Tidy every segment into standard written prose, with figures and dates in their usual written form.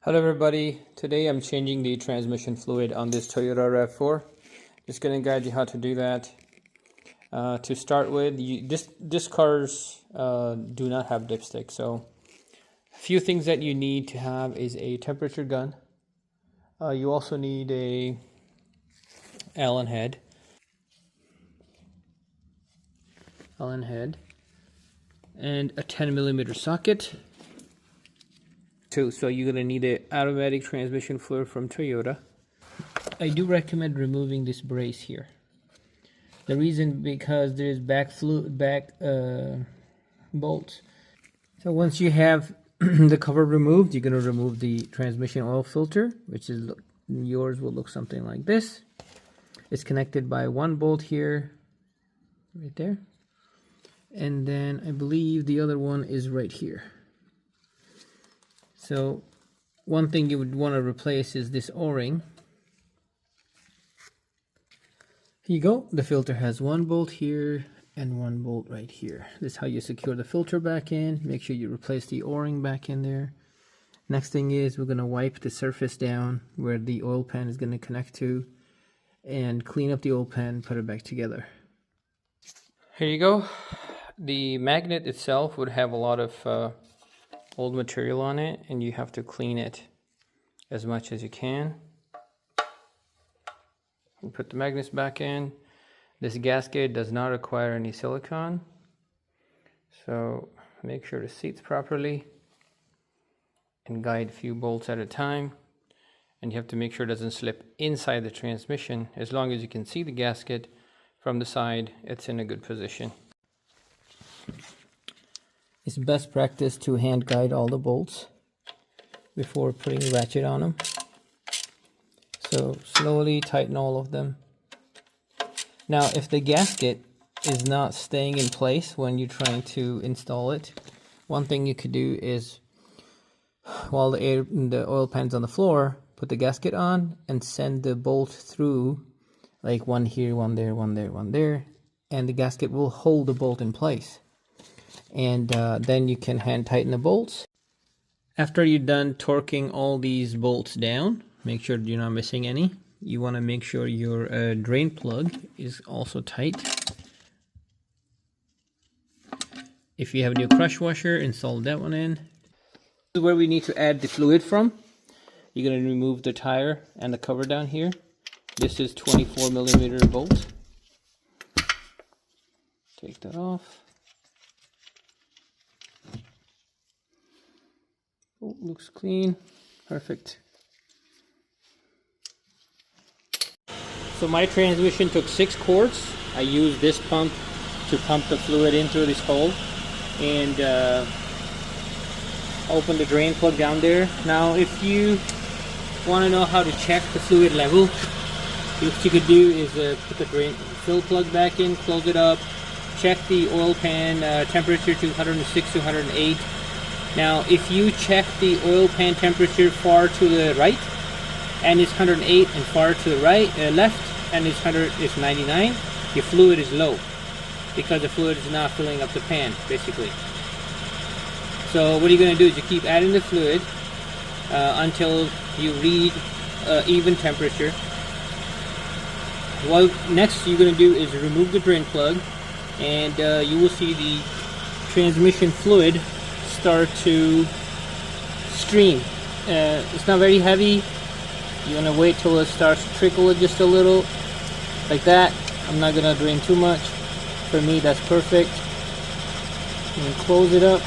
Hello everybody, today I'm changing the transmission fluid on this Toyota RAV4. Just going to guide you how to do that. To start with, this cars do not have dipstick, so a few things that you need to have is a temperature gun. You also need a Allen head, and a 10mm socket. So you're going to need an automatic transmission fluid from Toyota. I do recommend removing this brace here. The reason because there is back bolts. So once you have the cover removed, you're going to remove the transmission oil filter, which is yours will look something like this. It's connected by one bolt here, right there, and then I believe the other one is right here. So one thing you would want to replace is this O-ring. Here you go. The filter has one bolt here and one bolt right here. This is how you secure the filter back in. Make sure you replace the O-ring back in there. Next thing is we're going to wipe the surface down where the oil pan is going to connect to and clean up the oil pan, put it back together. Here you go. The magnet itself would have a lot of old material on it, and you have to clean it as much as you can. You put the magnets back in. This gasket does not require any silicone, so make sure it seats properly and guide a few bolts at a time, and you have to make sure it doesn't slip inside the transmission. As long as you can see the gasket from the side, it's in a good position. It's best practice to hand guide all the bolts before putting a ratchet on them. So slowly tighten all of them. Now if the gasket is not staying in place when you're trying to install it, one thing you could do is, while the oil pan's on the floor, put the gasket on and send the bolt through, like one here, one there, one there, one there, and the gasket will hold the bolt in place. And then you can hand tighten the bolts. After you're done torquing all these bolts down, make sure you're not missing any. You want to make sure your drain plug is also tight. If you have a new crush washer, install that one in. This is where we need to add the fluid from. You're going to remove the tire and the cover down here. This is 24mm bolt. Take that off. Oh, looks clean. Perfect. So my transmission took 6 quarts. I used this pump to pump the fluid in through this hole and open the drain plug down there. Now if you want to know how to check the fluid level, what you could do is put the drain fill plug back in, close it up, check the oil pan temperature to 106 to 108. Now if you check the oil pan temperature far to the right and it's 108, and far to the right left and it's 99, your fluid is low because the fluid is not filling up the pan basically. So what you're going to do is you keep adding the fluid until you read even temperature. What next you're going to do is remove the drain plug, and you will see the transmission fluid start to stream. It's not very heavy. You're going to wait till it starts to trickle just a little, like that. I'm not going to drain too much. For me, that's perfect. And close it up.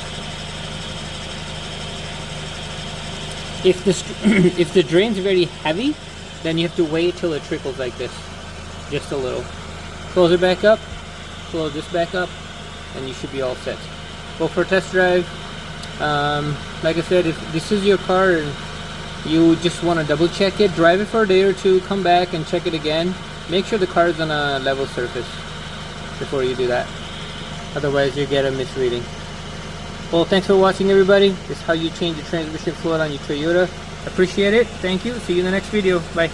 If the drain's very heavy, then you have to wait till it trickles like this, just a little. Close it back up, close this back up, and you should be all set. Go for a test drive. Like I said, if this is your car and you just want to double check it, drive it for a day or two, come back and check it again. Make sure the car is on a level surface before you do that. Otherwise you get a misreading. Well, thanks for watching everybody. This is how you change the transmission fluid on your Toyota. Appreciate it. Thank you. See you in the next video. Bye.